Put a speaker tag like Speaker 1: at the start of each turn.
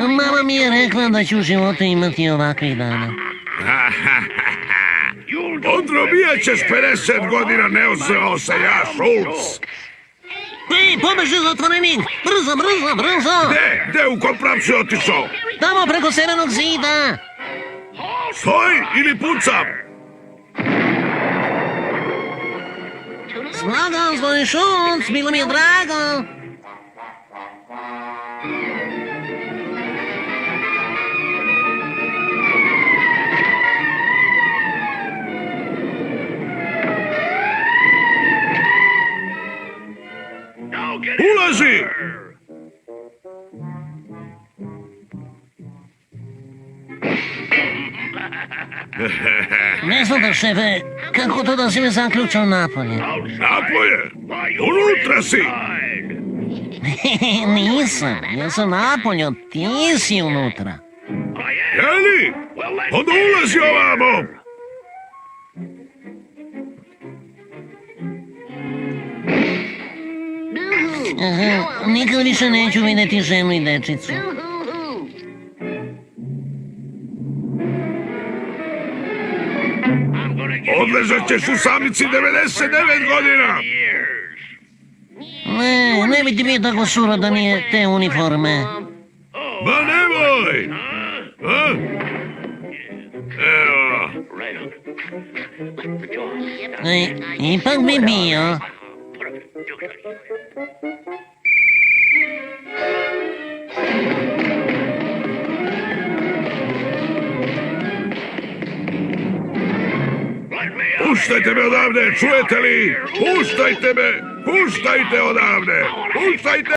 Speaker 1: Mama mi je rekla da ću u životu imati ovakvih dana.
Speaker 2: Odrobijat ćeš 50 godina, ne osveo se ja, Schultz.
Speaker 1: Ej, pobeži zatvorenik! Brzo, brzo, brzo!
Speaker 2: Gde, u kom pravcu je otišao?
Speaker 1: Tamo preko severnog zida!
Speaker 2: Stoj ili pucam!
Speaker 1: Slagao, gospodin Schultz, bilo mi je drago!
Speaker 2: Ulazi!
Speaker 1: Ne znam da, šefe, kako to da si me zaključao napolje?
Speaker 2: Napolje? Unutra si!
Speaker 1: Nisam, ja sam napolje, ti si unutra.
Speaker 2: Jeli? Onda ulazi ovamo!
Speaker 1: Nikad više neću vidjeti ženu i dečicu.
Speaker 2: Odležat ćeš u samici 99 godina!
Speaker 1: Ne bi ti bio tako surodan je te uniforme.
Speaker 2: Ma nemoj! Evo.
Speaker 1: Ipak bi bio.
Speaker 2: Puštajte me odavde, čujete li? Puštajte me! Puštajte odavde! Puštajte!